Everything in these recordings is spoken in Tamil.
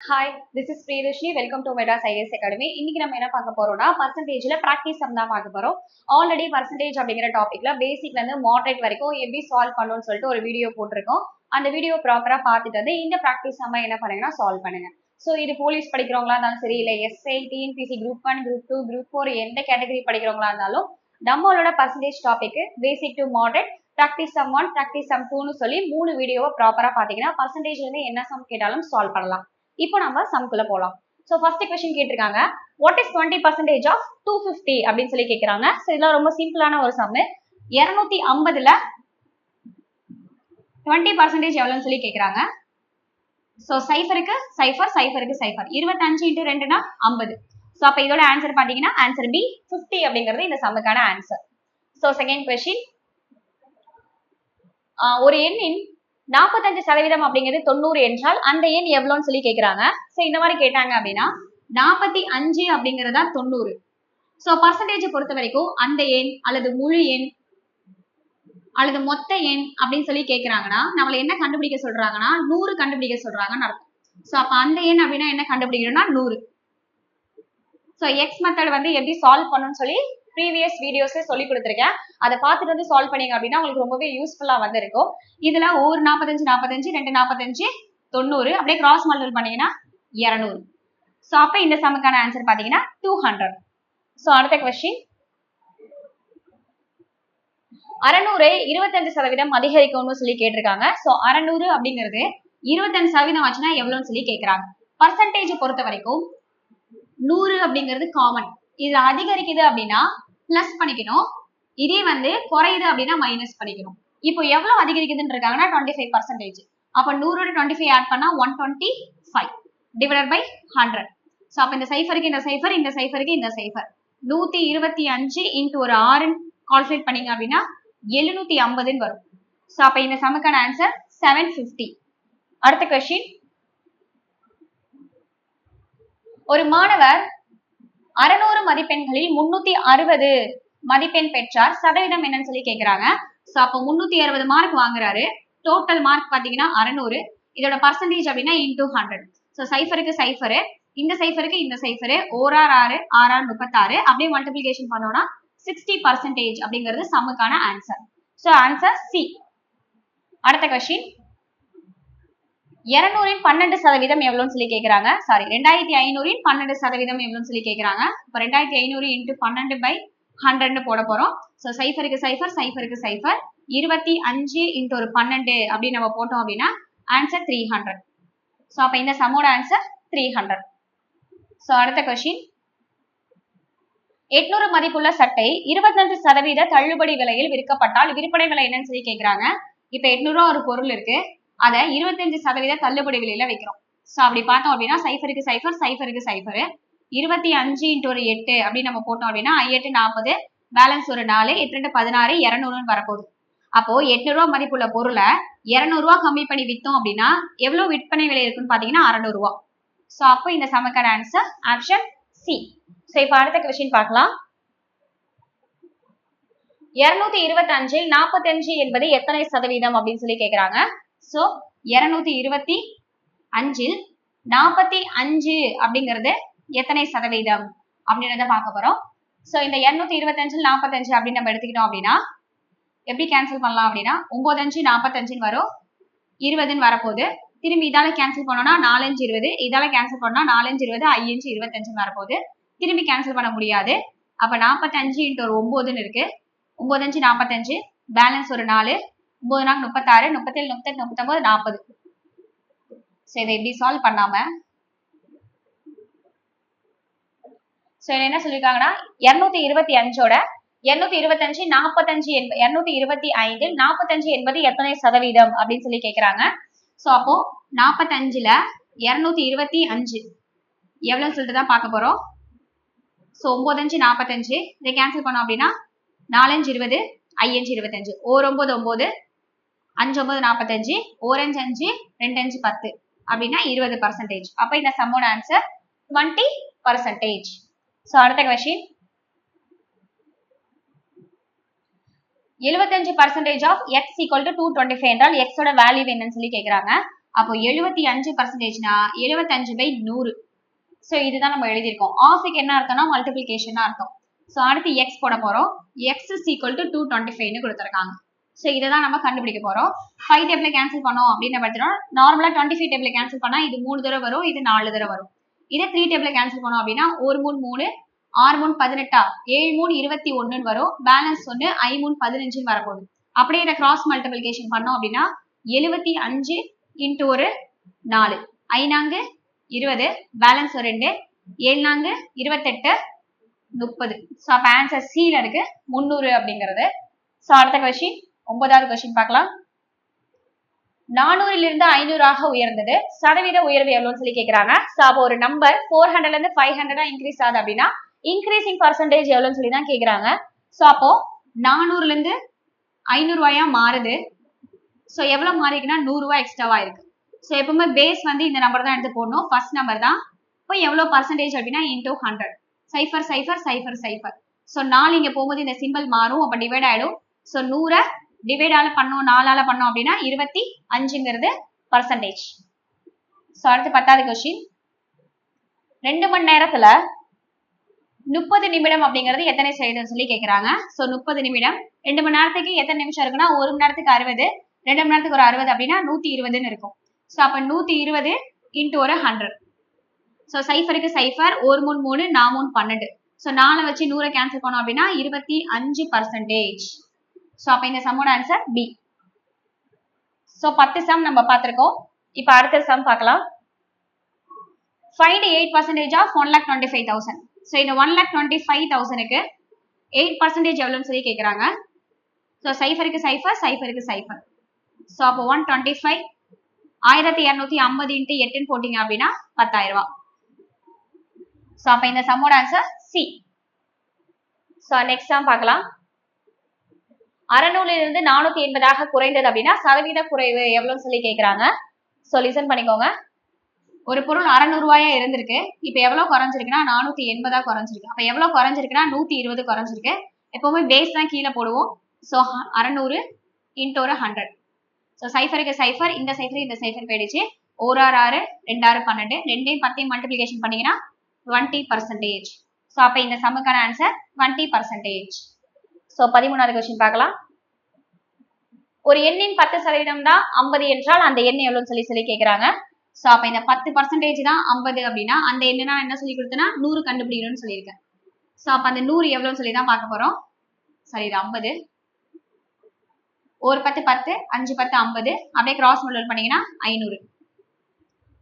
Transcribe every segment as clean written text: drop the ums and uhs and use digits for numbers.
Hi, this is Priyadarshini. Welcome to மெடாஸ் ஐஏஎஸ் அகாடமி. இன்னைக்கு நம்ம என்ன பார்க்க போறோம்னா பர்சன்டேஜ்ல ப்ராக்டிஸ் சம் தான் பார்க்க போறோம். ஆல்ரெடி பர்சன்டேஜ் அப்படிங்கிற டாபிக்ல பேசிக்ல இருந்து மாடரேட் வரைக்கும் எப்படி சால்வ் பண்ணணும்னு சொல்லிட்டு ஒரு வீடியோ போட்டிருக்கோம். அந்த வீடியோ ப்ராப்பரா பார்த்துட்டு வந்து இந்த ப்ராக்டிஸ் சம் என்ன பண்ணுங்கன்னா சால்வ் பண்ணுங்க. ஸோ இது போலீஸ் படிக்கிறவங்களா இருந்தாலும் சரி, இல்லை SI, TNPSC group 1, group 2, group 4 எந்த கேட்டகரி படிக்கிறவங்களா இருந்தாலும் நம்மளோட percentage topic basic to moderate practice sum 1, practice sum 2ன்னு சொல்லி 3 வீடியோவை ப்ராப்பரா பார்த்தீங்கன்னா பர்சன்டேஜ்ல இருந்து என்ன சம் கேட்டாலும் சால்வ் பண்ணலாம். இப்போ நம்ம சம்குள்ள போலாம். சோ ஃபர்ஸ்ட் क्वेश्चन கேட்டிருக்காங்க, வாட் இஸ் 20% ஆஃப் 250 அப்படின்னு சொல்லி கேக்குறாங்க. சோ இதெல்லாம் ரொம்ப சிம்பிளான ஒரு சம். 250ல 20% எவ்வளவுன்னு சொல்லி கேக்குறாங்க. சோ சைஃபருக்கு சைஃபர், சைஃபருக்கு சைஃபர். 25 × 2 = 50. சோ அப்ப இதோட ஆன்சர் பாத்தீங்கன்னா ஆன்சர் பி 50 அப்படிங்கிறது இந்த சம்முக்கான ஆன்சர். சோ செகண்ட் क्वेश्चन, ஒரு எண்ணின் 45% அப்படிங்கிறது 90 என்றால் அந்த எண் எவ்வளவுன்னு சொல்லி கேக்குறாங்க. சோ இந்த மாதிரி கேட்டாங்க அப்படின்னா 45 அப்படிங்கறதா 90. சோ பர்சன்டேஜ் பொறுத்த வரைக்கும் அந்த எண் அல்லது முழு எண் அல்லது மொத்த எண் அப்படின்னு சொல்லி கேக்குறாங்கன்னா நம்மள என்ன கண்டுபிடிக்க சொல்றாங்கன்னா 100 கண்டுபிடிக்க சொல்றாங்கன்னு அர்த்தம். சோ அப்ப அந்த எண் அப்படின்னா என்ன கண்டுபிடிக்கணும்னா 100. சோ எக்ஸ் மெத்தட் வந்து எப்படி சால்வ் பண்ணணும்னு சொல்லி ப்ரீவியஸ் வீடியோஸ்ல சொல்லி கொடுத்துருக்கேன். அதை பார்த்துட்டு வந்து சால்வ் பண்ணீங்க அப்படின்னா உங்களுக்கு ரொம்பவே யூஸ்ஃபுல்லா வந்து இருக்கும். இதுல ஒரு 45 45, 2 45, 90 அப்படியே கிராஸ் மல்டிபிள் பண்ணீங்கன்னா 200. சோ அப்ப இந்த சம்முக்கான ஆன்சர் பாத்தீங்கன்னா 200. சோ அடுத்த क्वेश्चन, 600 25% அதிகரிக்கும்னு சொல்லி கேட்டிருக்காங்க. சோ 600 அப்படிங்கிறது 25% ஆச்சுன்னா எவ்வளவுன்னு சொல்லி கேட்கறாங்க. பர்சன்டேஜ் பொறுத்த வரைக்கும் 100 அப்படிங்கிறது காமன். இதுல அதிகரிக்குது அப்படின்னா பிளஸ் பண்ணிக்கணும், இதே வந்து குறையுது அப்படின்னா மைனஸ் பண்ணிக்கணும். இப்போ எவ்வளவு அதிகரிக்குதுன்னு இருக்காங்கன்னா 25%. அப்ப 100 25 ஆட் பண்ணா 125 டிவைடட் பை 100. சோ அப்ப இந்த சைஃபருக்கு இந்த சைஃபர், இந்த சைஃபருக்கு இந்த சைஃபர், 125 இன்டு ஒரு 6 கால்குலேட் பண்ணீங்க அப்படின்னா 750 வரும். சோ அப்ப இந்த சம்முக்கான ஆன்சர் 750. அடுத்த क्वेश्चन, ஒரு மாணவர் 600 மதிப்பெண்களில் 360 மதிப்பெண் பெற்றார், சதவீதம் என்னன்னு சொல்லி கேக்குறாங்க. சோ அப்ப 360 மார்க் வாங்குறாரு. டோட்டல் மார்க் பாத்தீங்கன்னா 600. இதோட பர்சன்டேஜ் அப்படின்னா இன்டூ 100. சோ சைஃபருக்கு சைஃபரு, இந்த சைஃபருக்கு இந்த சைஃபரு, 1 6 6 36 அப்படியே மல்டிபிளிகேஷன் பண்ணோம்னா 60% அப்படிங்கிறது சம்முக்கான ஆன்சர். So answer C. அடுத்த क्वेश्चन, 200 12% எவ்வளவுன்னு சொல்லி கேக்குறாங்க. சாரி, 2500 12% எவ்வளவுன்னு சொல்லி கேக்குறாங்க. இப்ப 2500 இன்டு 12/100 போட போறோம். சோ சைஃபருக்கு சைஃபர், சைஃபருக்கு சைஃபர், 25 இன்டு ஒரு 12 அப்படி நம்ம போட்டோம் அப்படின்னா ஆன்சர் 300. சோ அப்ப இந்த சம்மோட ஆன்சர் 300. சோ அடுத்த क्वेश्चन, 800 மதிப்புள்ள சட்டை 25% தள்ளுபடி விலையில் விற்கப்பட்டால் விற்பனை விலை என்னன்னு சொல்லி கேக்குறாங்க. இப்ப 800 ஒரு பொருள் இருக்கு, அதை 25% தள்ளுபடி விலையில வைக்கிறோம். சோ அப்படி பார்த்தோம் அப்படின்னா சைஃபருக்கு சைஃபர், சைஃபருக்கு சைஃபர், 25 இன்டு ஒரு 8 அப்படின்னு நம்ம போட்டோம் அப்படின்னா 8 40, பேலன்ஸ் ஒரு 4, 8 16, 200 வரப்போகுது. அப்போ 800 மதிப்புள்ள பொருளை 200 கம்மி பண்ணி வித்தோம் அப்படின்னா எவ்வளவு விற்பனை விலை இருக்குன்னு பாத்தீங்கன்னா 600. சோ அப்போ இந்த சமக்கான ஆன்சர் ஆப்ஷன் சி. சோ இப்ப அடுத்த क्वेश्चन பார்க்கலாம். 225 45 என்பது எத்தனை சதவீதம் அப்படின்னு சொல்லி கேக்குறாங்க. சோ 225 45 அப்படிங்கிறது எத்தனை சதவீதம் அப்படின்றத பார்க்க போறோம். சோ இந்த 225 45 அப்படின்னு நம்ம எடுத்துக்கிட்டோம் அப்படின்னா எப்படி கேன்சல் பண்ணலாம் அப்படின்னா 9 5 45 வரும், 20 வரப்போகுது. திரும்பி இதால கேன்சல் பண்ணோம்னா 4 5 20, இதால கேன்சல் பண்ணா 4 5 20, 5 5 25 வரப்போகுது. திரும்பி கேன்சல் பண்ண முடியாது. அப்ப 45 இன்டு ஒரு 9 இருக்கு, 9 5 45, பேலன்ஸ் ஒரு 4, 9 4 36, 37 38 39 40. சோ இதை எப்படி சால்வ் பண்ணாம சோ என்ன சொல்லிருக்காங்கன்னா 225ஓட 225 45 225 45 என்பது எத்தனை சதவீதம் அப்படின்னு சொல்லி கேக்குறாங்க. சோ அப்போ 45ல 225 எவ்வளவு சொல்லிட்டு தான் பார்க்க போறோம். சோ 9 5 45, இதை கேன்சல் பண்ணோம் அப்படின்னா 4 5 20, 5 5 25, 1 9 9, 5 9 45, 1 5 5, 2 5 10 அப்படின்னா 20%. அப்ப இந்த சம்மோட ஆன்சர் 20%. சோ அடுத்த question, 75% of x equal to 225 என்றால் x ஓட வேல்யூ என்னன்னு சொல்லி கேக்குறாங்க. அப்போ 75%னா 75/100. சோ இதுதான் நம்ம எழுதியிருக்கோம். ஆஃப்க்கு என்ன அர்த்தம்னா மல்டிபிளிகேஷன் அர்த்தம். சோ அடுத்து எக்ஸ் போட போறோம். எக்ஸ் இஸ் ஈக்குவல் டு 225 கொடுத்துருக்காங்க. சோ இதை தான் நம்ம கண்டுபிடிக்க போறோம். 5 டேபிள கேன்சல் பண்ணோம் அப்படின்னு பார்த்தோம்னா நார்மலா 25 டேபிள கேன்சல் பண்ணா இது 3 தடவை வரும், இது 4 தடவை வரும். இதே 3 டேபிள கேன்சல் பண்ணோம் அப்படின்னா 1 3 3 6 3 18 7 3 21 வரும். பேலன்ஸ் 1 5 3 15 வரப்போகுது. அப்படியே இதை கிராஸ் மல்டிபிளிகேஷன் பண்ணோம் அப்படின்னா 75 இன்ட்டு ஒரு 4 5 20 பேலன்ஸ் ஒரு 2 7 28 30. ஸோ அப்போ ஆன்சர் சில இருக்கு 300 அப்படிங்கிறது. ஸோ அடுத்த கொஸ்டின் 9வது கொஸ்டின் பார்க்கலாம். 400லிருந்து 500 உயர்ந்தது, சதவீத உயர்வு எவ்வளவுன்னு சொல்லி கேட்கிறாங்க. ஸோ அப்போ ஒரு நம்பர் 400ல 500 இன்க்ரீஸ் ஆகுது அப்படின்னா இன்க்ரீசிங் பர்சன்டேஜ் எவ்வளவுன்னு சொல்லி தான் கேட்கிறாங்க. ஸோ அப்போ 400ல 500 மாறுது. ஸோ எவ்வளவு மாறிக்குன்னா 100 எக்ஸ்ட்ராவா இருக்கு. ஸோ எப்பவுமே பேஸ் இந்த நம்பர் தான் எடுத்து போடணும், ஃபர்ஸ்ட் நம்பர் தான். இப்போ எவ்வளவு பர்சன்டேஜ் அப்படின்னா இன்டூ 100. 0 0 0 0. ஸோ 4 இங்க போகும்போது இந்த சிம்பிள் மாறும், அப்ப டிவைட் ஆயிடும். ஸோ 100 டிவைடால பண்ணோம் 4ஆல பண்ணோம் அப்படின்னா 25ங்கிறது பர்சன்டேஜ். ஸோ அடுத்து 10வது கொஸ்டின். 2 மணி நேரத்துல 30 நிமிடம் அப்படிங்கிறது எத்தனை சதவீதம் சொல்லி கேட்கிறாங்க. ஸோ 30 நிமிடம் 2 மணி நேரத்துக்கு எத்தனை நிமிஷம் இருக்குன்னா 1 மணி நேரத்துக்கு 60, 2 மணி நேரத்துக்கு ஒரு 60 அப்படின்னா 120ன்னு இருக்கும். ஸோ அப்ப 120 இன்ட்டு ஒரு 100. ஸோ 0க்கு 0 1 3 3 4 3 12. ஸோ 4 வச்சு 100 கேன்சல் பண்ணோம் அப்படின்னா 25%. ஸோ அப்ப இந்த சம்மோட ஆன்சர் பி. ஸோ 10 சம் நம்ம பார்த்திருக்கோம். இப்போ அடுத்த சம் பார்க்கலாம். Find 8% of 1,25,000. ஸோ இந்த 1,25,000க்கு 8% எவ்வளவுன்னு சொல்லி கேட்கிறாங்க. ஸோ 0க்கு 0 0க்கு 0. ஸோ அப்போ 125 1250 இன்ட்டு 8ன்னு போட்டீங்க அப்படின்னா 10,000 ரூபாய். ஸோ அப்ப இந்த சம்மோட answer C. So next sum பார்க்கலாம். 600லிருந்து 480 குறைந்தது அப்படின்னா சதவீத குறைவு எவ்வளவுன்னு சொல்லி கேட்கிறாங்க. ஸோ லிசன் பண்ணிக்கோங்க. ஒரு பொருள் 600 ரூபாயா இருந்திருக்கு, இப்போ எவ்வளவு குறைஞ்சிருக்குன்னா 480 குறைஞ்சிருக்கு. அப்ப எவ்வளவு குறைஞ்சிருக்குன்னா 120 குறைஞ்சிருக்கு. எப்பவுமே பேஸ் தான் கீழே போடுவோம். ஸோ 600 இன்ட்டு ஒரு 100. ஸோ 0க்கு 0 இந்த 0 இந்த 0 போயிடுச்சு. 1 6 2 6 12 2யும் 10யும் மல்டிபிளிகேஷன் பண்ணீங்கன்னா 20%. ஸோ அப்ப இந்த சம்முக்கான ஆன்சர் 20%. ஸோ 13வது கொஸ்டின் பார்க்கலாம். ஒரு எண்ணின் 10% தான் 50 என்றால் அந்த எண் எவ்வளவுன்னு சொல்லி கேட்கிறாங்க. ஸோ அப்ப இந்த 10% தான் 50 அப்படின்னா அந்த எண்ணா என்ன சொல்லி கொடுத்தனா 100 கண்டுபிடிக்கணும்னு சொல்லியிருக்கேன். ஸோ அப்ப அந்த 100 எவ்வளவுன்னு சொல்லி தான் பார்க்க போறோம். சரி, இது 50. ஒரு 10 10 5 10 50 அப்படியே கிராஸ் மல்டிபிள் பண்ணீங்கன்னா 500.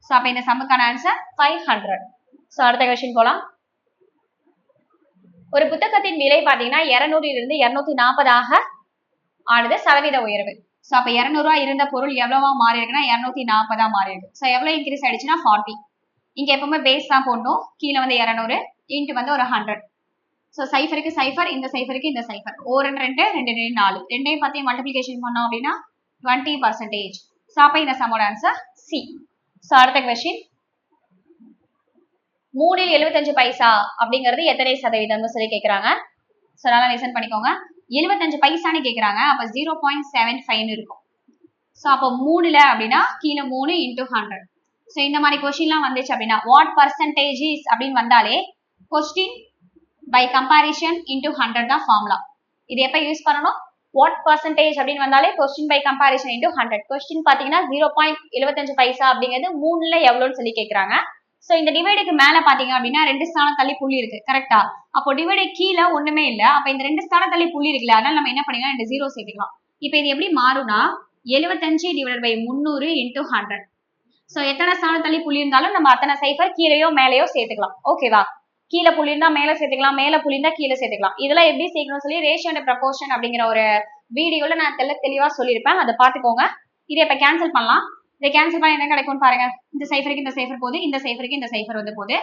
ஸோ அப்ப இந்த சம்முக்கான ஆன்சர் 500. ஸோ அடுத்த கொஸ்டின் போலாம். ஒரு புத்தகத்தின் விலை பாத்தீங்கன்னா 200லிருந்து 240 ஆனது சதவீத உயர்வு. ஸோ அப்ப 200 ரூபாய் இருந்த பொருள் எவ்வளவா மாறி இருக்குன்னா 240 மாறி இருக்கு. ஸோ எவ்வளவு இன்க்ரீஸ் ஆயிடுச்சுன்னா 40. இங்க எப்பவுமே பேஸ் தான் போடணும், கீழே 200 இன்ட்டு ஒரு 100. ஸோ 0க்கு 0 இந்த 0க்கு இந்த 0 1 2 2 2 4 2யும் 10யும் மல்டிபிளிகேஷன் பண்ணோம் அப்படின்னா 20%. ஸோ அப்ப இந்த சம்மோட ஆன்சர் சி. ஸோ அடுத்த கொஸ்டின். 3 75 பைசா அப்படிங்கிறது எத்தனை சதவீதம்னு சொல்லி கேட்கிறாங்க. ஸோ நல்லா லிசன் பண்ணிக்கோங்க. 75 பைசான்னு கேட்கிறாங்க, அப்ப 0.75 இருக்கும். ஸோ அப்போ 3ல அப்படின்னா கீழே 3 இன்டூ 100. ஸோ இந்த மாதிரி கொஸ்டின்லாம் வந்துச்சு அப்படின்னா வாட் பர்சன்டேஜ் அப்படின்னு வந்தாலே கொஸ்டின் பை கம்பாரிஷன் இன்டூ 100 தான் ஃபார்முலா. இது எப்ப யூஸ் பண்ணணும்? வாட் பர்சன்டேஜ் அப்படின்னு வந்தாலே question by comparison into 100. Question பாத்தீங்கன்னா 0.75 பைசா அப்படிங்கிறது 3ல எவ்வளோன்னு சொல்லி கேட்கிறாங்க. சோ இந்த டிவைடுக்கு மேல பாத்தீங்க அப்படின்னா 2 ஸ்தானம் தள்ளி புள்ளி இருக்கு, கரெக்டா? அப்போ டிவைடு கீழே ஒண்ணுமே இல்ல, அப்ப இந்த 2 ஸ்தானம் தள்ளி புள்ளி இருக்குல்ல, அதனால நம்ம என்ன பண்ணிக்கலாம், 2 0 சேர்த்துக்கலாம். இப்ப இது எப்படி மாறும்னா 75 டிவைட் பை 300 இன்டூ 100. சோ எத்தனை ஸ்தானம் தள்ளி புள்ளி இருந்தாலும் நம்ம அத்தனை சைஃபர் கீழேயோ மேலேயோ சேர்த்துக்கலாம். ஓகேவா? கீழே புள்ளி இருந்தா மேல சேர்த்துக்கலாம், மேல புள்ளி இருந்தா கீழே சேர்த்துக்கலாம். இதெல்லாம் எப்படி சேர்க்கணும் சொல்லி ரேஷியோ அண்ட் ப்ரொபோர்ஷன் அப்படிங்கிற ஒரு வீடியோல நான் தெளிவா சொல்லியிருப்பேன், அதை பாத்துக்கோங்க. இதை இப்ப கேன்சல் பண்ணலாம். இதை கேன்சல் பண்ண என்ன கிடைக்கும்னு பாருங்க. இந்த சைஃபருக்கு இந்த சைஃபர் போகுது, இந்த சைஃபருக்கு இந்த சைஃபர் வந்து போகுது.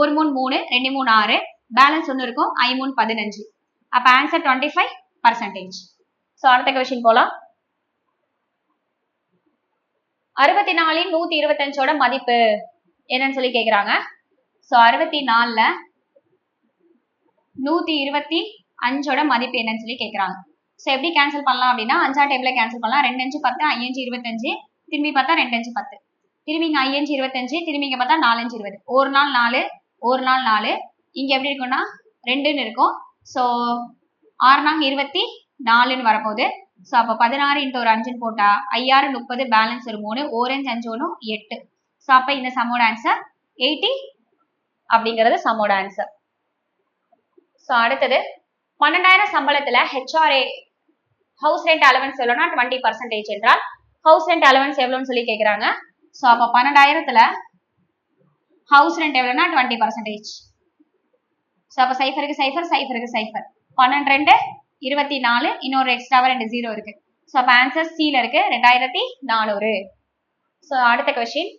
1 3 3 2 3 6 பேலன்ஸ் ஒன்னு இருக்கும், 5 3 15. அப்ப ஆன்சர் 25%. சோ அடுத்த क्वेश्चन போலாம். 64 இன் 125ஓட மதிப்பு என்னன்னு சொல்லி கேக்குறாங்க. சோ 64ல 125ஓட மதிப்பு என்னன்னு சொல்லி கேக்குறாங்க. சோ எப்படி கேன்சல் பண்ணலாம் அப்படின்னா 5 டேபிள்ல கேன்சல் பண்ணலாம். 2 5 10 5 5 25 திரும்பி பார்த்தா 2 5 10. திரும்பி இங்க ஐயஞ்சு 25, திரும்பி இங்க பார்த்தா 4 5 20, ஒரு நாள் 4, ஒரு நாள் 4, இங்க எப்படி இருக்கும்னா 2ன்னு இருக்கும். ஸோ 6 நாங்க 24ன்னு வரப்போகுது. ஸோ அப்போ 16 இன்ட்டு ஒரு 5ன்னு போட்டா 5 30, பேலன்ஸ் ஒரு 3, ஓரஞ்சு 5 1 8. ஸோ அப்போ இந்த சம்மோட ஆன்சர் 80 அப்படிங்கிறது சம்மோட ஆன்சர். ஸோ அடுத்தது 12,000 சம்பளத்துல HRA ஹவுஸ் ரெண்ட் அலவன்ஸ் எவ்வளோனா 20% என்றால் ஹவுஸ் ரெண்ட் அலவன்ஸ் எவ்வளோன்னு சொல்லி கேட்குறாங்க. ஸோ அப்போ 12,000த்துல ஹவுஸ் ரெண்ட் எவ்வளோனா 20%. ஸோ அப்போ சைஃபருக்கு சைஃபர், சைஃபருக்கு சைஃபர், 12 24, இன்னொரு எக்ஸ்ட்ராவா 2 0 இருக்கு. ஸோ அப்போ ஆன்சர் சில இருக்கு 2400. ஸோ அடுத்த கொஸ்டின்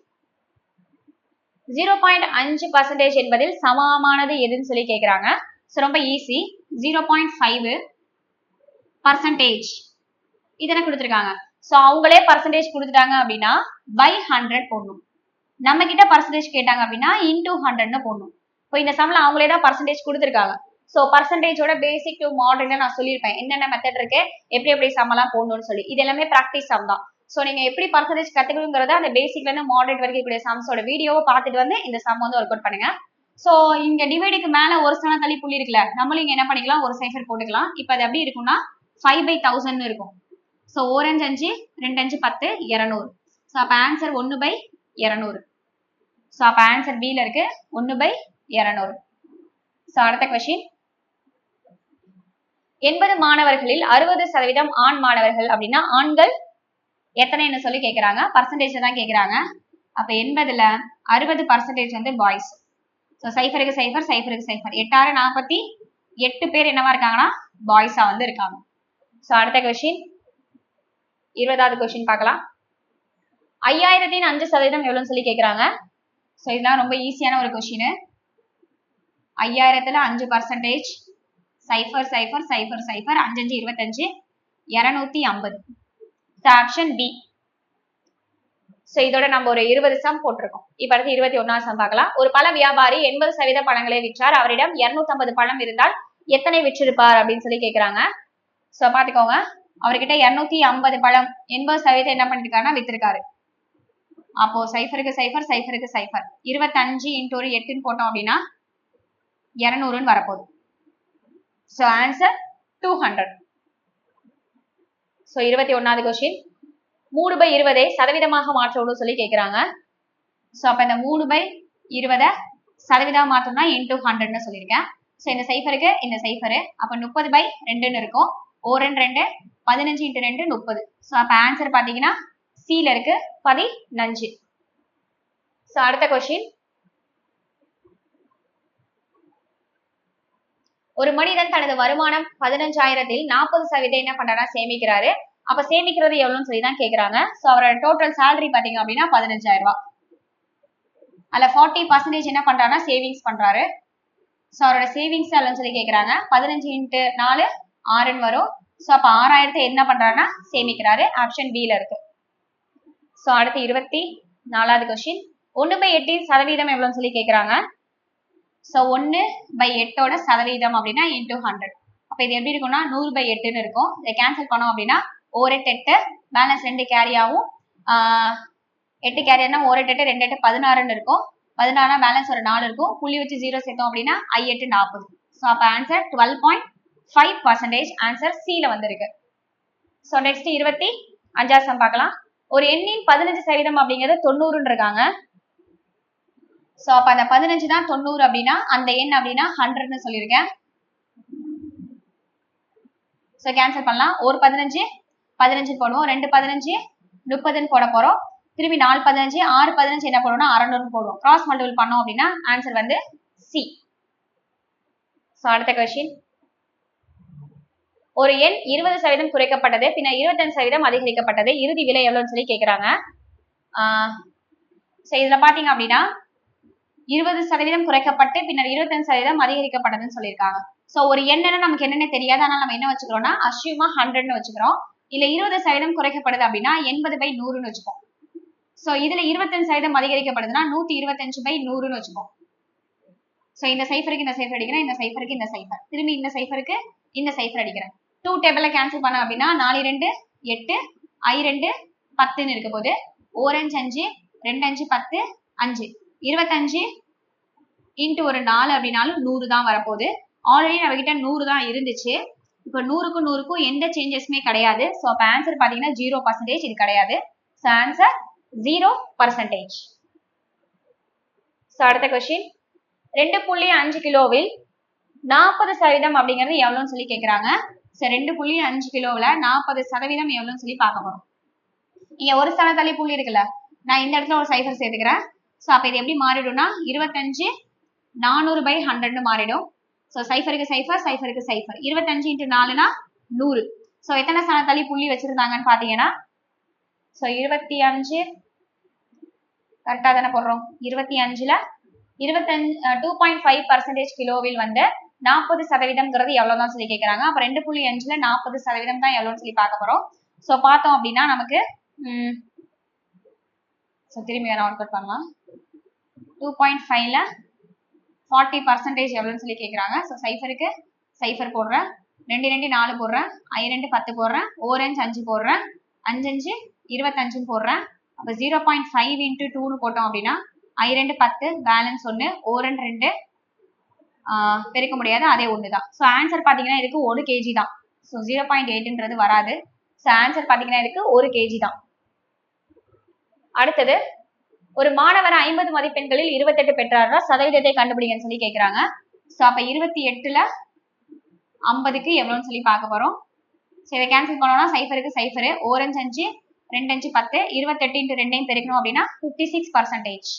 0.5% என்பதில் சமமானது எதுன்னு சொல்லி கேட்குறாங்க. ஸோ ரொம்ப ஈஸி, 0.5% இதனை கொடுத்துருக்காங்க. ஸோ அவங்களே பர்சன்டேஜ் கொடுத்துட்டாங்க அப்படின்னா பை 100 போடணும். நம்ம கிட்ட பர்சன்டேஜ் கேட்டாங்க அப்படின்னா இன்டூ 100ன்னு போடணும். இப்போ இந்த சம்ல அவங்களே தான் பர்சன்டேஜ் கொடுத்துருக்காங்க. ஸோ பர்சன்டேஜோட பேசிக் டு மாடர்ன் நான் சொல்லியிருப்பேன், என்னென்ன மெத்தட் இருக்கு, எப்படி சம்மெல்லாம் போடணும்னு சொல்லி. இது எல்லாமே ப்ராக்டிஸ் சம் தான். ஸோ நீங்க எப்படி பர்சன்டேஜ் கத்துக்கணுங்கிறத அந்த பேசிக்ல இருந்து மாடரேட் வரைக்கும் கூடிய சம்ஸோட வீடியோவை பார்த்துட்டு வந்து இந்த சம் வந்து ஒர்க் அவுட் பண்ணுங்க. ஸோ இங்க டிவைடுக்கு மேல ஒரு ஸ்தானம் தள்ளி புள்ளி இருக்குல்ல, நம்மளும் இங்க என்ன பண்ணிக்கலாம், ஒரு சைஃபர் போட்டுக்கலாம். இப்போ அது எப்படி இருக்கும்னா 5/1000 இருக்கும். ஸோ ஓரஞ்சு 5, 2 5 10, 200. ஸோ அப்போ ஆன்சர் 1/200. ஸோ அப்போ ஆன்சர் பில இருக்கு 1/200. ஸோ அடுத்த கொஸ்டின் 80 மாணவர்களில் 60% ஆண் மாணவர்கள் அப்படின்னா ஆண்கள் எத்தனைன்னு சொல்லி கேட்குறாங்க, பர்சன்டேஜ் தான் கேட்குறாங்க. அப்போ 80ல் 60% வந்து பாய்ஸ். ஸோ சைஃபருக்கு சைஃபர், சைஃபருக்கு சைஃபர், 8 48 பேர் என்னவா இருக்காங்கன்னா பாய்ஸா வந்து இருக்காங்க. ஸோ அடுத்த கொஸ்டின் 20வது கொஸ்டின் பார்க்கலாம். 5000ன் 5% எவ்வளோன்னு சொல்லி கேட்குறாங்க. ஸோ இதெல்லாம் ரொம்ப ஈஸியான ஒரு கொஸ்டின். 5000ல் 5%, cipher cipher cipher cipher, 5 5 25, 250. So option B. So இதோட நம்ம ஒரு 20 சம் போட்டிருக்கோம். இப்போ அடுத்து 21வது சம் பார்க்கலாம். ஒரு பழ வியாபாரி 80% பழங்களை விற்றார். அவரிடம் 250 பழம் இருந்தால் எத்தனை விற்றிருப்பார் அப்படின்னு சொல்லி கேட்குறாங்க. ஸோ பார்த்துக்கோங்க, அவர்கிட்ட 250 பழம், 80% என்ன பண்ணிருக்காருன்னா வித்திருக்காரு. அப்போ சைஃபருக்கு சைஃபர், சைஃபருக்கு சைஃபர், 25 இன்ட்டு ஒரு 8ன்னு போட்டோம் அப்படின்னா 200ன்னு வரப்போகுது. So answer 200. ஸோ 21வது கொஸ்டின் 3/20 சதவீதமாக மாற்றணும்னு சொல்லி கேட்குறாங்க. ஸோ அப்போ இந்த 3/20 சதவீதம் மாற்றணும்னா இன்டூ 100ன்னு சொல்லியிருக்கேன். ஸோ இந்த சைஃபருக்கு இந்த சைஃபரு, அப்போ 30/2ன்னு இருக்கும். ஓரன் 2, 15 இன்ட்டு 2 30. ஸோ அப்போ ஆன்சர் பார்த்தீங்கன்னா சில இருக்கு 15. ஸோ அடுத்த கொஸ்டின், ஒரு மனிதன் தனது வருமானம் 15,000ல் 40% என்ன பண்றாரா சேமிக்கிறாரு. அப்ப சேமிக்கிறது எவ்வளவுன்னு சொல்லி தான் கேக்குறாங்க. ஸோ அவரோட டோட்டல் சேலரி பாத்தீங்க அப்படின்னா 15,000 ரூபாய். அதுல 40% என்ன பண்றாருன்னா சேவிங்ஸ் பண்றாரு. ஸோ அவரோட சேவிங்ஸ் எவ்வளோன்னு சொல்லி கேக்குறாங்க. 15 இன்ட்டு 4 6ன்னு வரும். ஸோ அப்ப 6000 என்ன பண்றாருன்னா சேமிக்கிறாரு. ஆப்ஷன் பில இருக்கு. ஸோ அடுத்து 24வது கொஸ்டின் 1/8 எவ்வளோன்னு சொல்லி கேக்குறாங்க. ஸோ 1/8 சதவீதம் அப்படின்னா இன்டூ 100. அப்ப இது எப்படி இருக்கும்னா 100/8ன்னு இருக்கும். இதை கேன்சல் பண்ணோம் அப்படின்னா 1 8 8, பேலன்ஸ் 2 கேரி ஆகும். 8 கேரியர்னா 1 8 2 8 16ன்னு இருக்கும். 16 பேலன்ஸ் ஒரு 4 இருக்கும். புள்ளி வச்சு 0 சேர்த்தோம் அப்படின்னா 8 40. ஸோ அப்ப ஆன்சர் 12.5%. ஆன்சர் சில வந்திருக்கு. ஸோ நெக்ஸ்ட் 25வது சம் பார்க்கலாம். ஒரு எண்ணின் 15% அப்படிங்கிறது 90ன்னு இருக்காங்க. ஸோ அப்ப அந்த 15 தான் 90 அப்படின்னா அந்த எண் அப்படின்னா 100ன்னு சொல்லியிருக்கேன். ஸோ கேன்சல் பண்ணலாம். ஒரு 15 15 போடுவோம், 2 15 30ன்னு போட போறோம். திரும்பி 4 15 6 15 என்ன போடுவோம்னா 600ன்னு போடுவோம். கிராஸ் மல்டிபிள் பண்ணோம் அப்படின்னா ஆன்சர் வந்து சி. ஸோ அடுத்த கொஸ்டின், ஒரு எண் 20% குறைக்கப்பட்டது, பின்னர் 25% அதிகரிக்கப்பட்டது, இறுதி விலை எவ்வளவுன்னு சொல்லி கேட்கிறாங்க. ஸோ இதுல பாத்தீங்க அப்படின்னா 20% குறைக்கப்பட்டு பின்னர் 25% அதிகரிக்கப்பட்டதுன்னு சொல்லியிருக்காங்க. ஸோ ஒரு எண்ணெய் நமக்கு என்னென்ன தெரியாது, ஆனால் நம்ம என்ன வச்சுக்கிறோம்னா அஷ்யூமா 100ன்னு வச்சுக்கிறோம். இல்ல 20% குறைக்கப்படுது அப்படின்னா 80/100ன்னு வச்சுப்போம். ஸோ இதுல 25% அதிகரிக்கப்படுதுன்னா 125/100ன்னு வச்சுப்போம். ஸோ இந்த சைஃபருக்கு இந்த சைஃபர் அடிக்கிறேன், இந்த சைஃபருக்கு இந்த சைஃபர், திரும்பி இந்த சைஃபருக்கு இந்த சைஃபர் அடிக்கிறேன். 2 டேபிள கேன்சல் பண்ண அப்படின்னா 4 2 8, I 2 10ன்னு இருக்க போது, ஓரஞ்சு 5, 2 5 10 5 25 இன்ட்டு ஒரு 4 அப்படின்னாலும் 100 தான் வரப்போகுது. ஆல்ரெடி நம்ம கிட்ட 100 தான் இருந்துச்சு. இப்போ 100க்கும் 100க்கும் எந்த சேஞ்சஸுமே கிடையாது. ஸோ அப்போ ஆன்சர் பார்த்தீங்கன்னா 0% இது கிடையாது. So answer 0%. ஸோ அடுத்த கொஸ்டின் 2.5 கிலோவில் 40% அப்படிங்கிறது எவ்வளோன்னு சொல்லி கேட்குறாங்க. ஸோ 2.5 கிலோவில் 40% எவ்வளோன்னு சொல்லி பார்க்க போகிறோம். இங்கே ஒரு சனத்தள்ளி புள்ளி இருக்குல்ல, நான் இந்த இடத்துல ஒரு சைஃபர் சேர்த்துக்கிறேன். ஸோ அப்போ இது எப்படி மாறிடும்னா 25 400/100 மாறிடும். ஸோ சைஃபருக்கு சைஃபர், சைஃபருக்கு சைஃபர். 25 × 4னா 100. ஸோ எத்தனை சனத்தள்ளி புள்ளி வச்சிருந்தாங்கன்னு பார்த்தீங்கன்னா, ஸோ 25 கரெக்டாக தானே போடுறோம். 25ல் 2.5% கிலோவில் வந்து 40%ங்கிறது எவ்வளோதான் சொல்லி கேட்குறாங்க. அப்போ 2.5ல் 40% தான் எவ்வளோன்னு சொல்லி பார்க்க போகிறோம். ஸோ பார்த்தோம் அப்படின்னா நமக்கு ஸோ திரும்பி வேணா அவுட் புட் பண்ணலாம். 2.5ல் 40% எவ்வளோன்னு சொல்லி கேட்குறாங்க. ஸோ சைஃபருக்கு சைஃபர் போடுறேன், 2 2 4 போடுறேன், 2 10 போடுறேன், 1 5 போடுறேன், 5 5 25 போடுறேன். அப்போ 0.5 × 2ன்னு போட்டோம் அப்படின்னா 2 10 பேலன்ஸ் 1, 1 2 பெருக்க முடியாது, அதே 1 தான். ஸோ ஆன்சர் பார்த்தீங்கன்னா இதுக்கு 1 kg தான். ஸோ 0.8ன்றது வராது. ஸோ ஆன்சர் பார்த்தீங்கன்னா இதுக்கு 1 kg தான். அடுத்தது ஒரு மாணவர் 50 மதிப்பெண்களில் 28 பெற்றார்னா சதவீதத்தை கண்டுபிடிங்கன்னு சொல்லி கேட்குறாங்க. ஸோ அப்போ 28ல் 50க்கு எவ்வளோன்னு சொல்லி பார்க்க போகிறோம். ஸோ இதை கேன்சல் பண்ணோம்னா சைஃபருக்கு சைஃபரு, 1 5 2 5 10, 28 × 2 பெருக்கணும் அப்படின்னா 56%.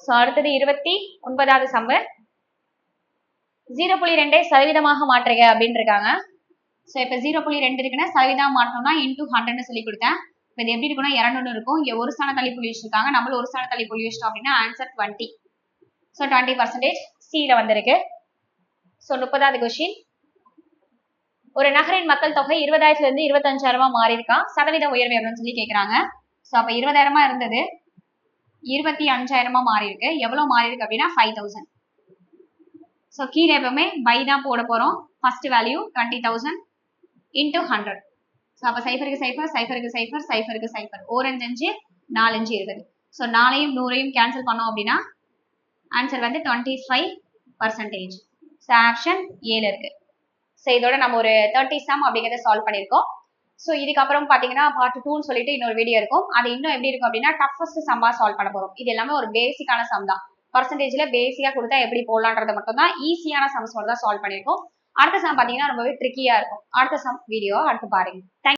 ஸோ அடுத்தது 29வது சம்மு 0.2 சதவீதமாக மாற்றுக அப்படின்னு இருக்காங்க. ஸோ இப்போ 0.2 இருக்குன்னா சதவீதம் மாற்றணும்னா × 100ன்னு சொல்லி கொடுத்தேன். இப்போ இது எப்படி இருக்குன்னா 200 இருக்கும். இங்கே ஒரு ஸ்தான தள்ளி புள்ளி வச்சிருக்காங்க, நம்மளும் ஒரு ஸ்தான தள்ளி புள்ளி வச்சிட்டோம் அப்படின்னா ஆன்சர் 20. ஸோ 20% சியில் வந்திருக்கு. ஸோ 30வது கொஸ்டின் ஒரு நகரின் மக்கள் தொகை 20,000லேருந்து 25,000 மாறி இருக்கா, சதவீத உயர்வு எவ்வளோன்னு சொல்லி கேட்குறாங்க. ஸோ அப்போ 20,000 இருந்தது 25,000 மாறி இருக்கு. எவ்வளோ மாறி இருக்கு அப்படின்னா 5,000. ஸோ கீழே எப்பவுமே பை தான் போட போகிறோம். First value 20,000 × 100. ஸோ அப்போ சைஃபருக்கு சைஃபர், சைஃபருக்கு சைஃபர், சைஃபருக்கு சைஃபர், 1 5 4 5 20. ஸோ 4ஐயும் 100ஐயும் கேன்சல் பண்ணோம் அப்படின்னா ஆன்சர் வந்து 25%. ஸோ ஆப்ஷன் 7 இருக்கு. ஸோ இதோட நம்ம ஒரு 30 சம் அப்படிங்கிறத சால்வ் பண்ணியிருக்கோம். ஸோ இதுக்கப்புறம் பார்த்தீங்கன்னா பார்ட் 2ன்னு சொல்லிட்டு இன்னொரு வீடியோ இருக்கும். அது இன்னும் எப்படி இருக்கும் அப்படின்னா டஃபஸ்ட் சம்பா சால்வ் பண்ண போகிறோம். இது எல்லாமே ஒரு பேசிக்கான சம் தான். பர்சன்டேஜில் பேசிக்காக கொடுத்தா எப்படி போடலான்றத மட்டும் தான், ஈஸியான சம்ஸோட தான் சால்வ் பண்ணியிருக்கோம். அடுத்த சம் பார்த்தீங்கன்னா ரொம்பவே ட்ரிக்கியாக இருக்கும். அடுத்த சம் வீடியோ அடுத்து பாருங்க. தேங்க்யூ.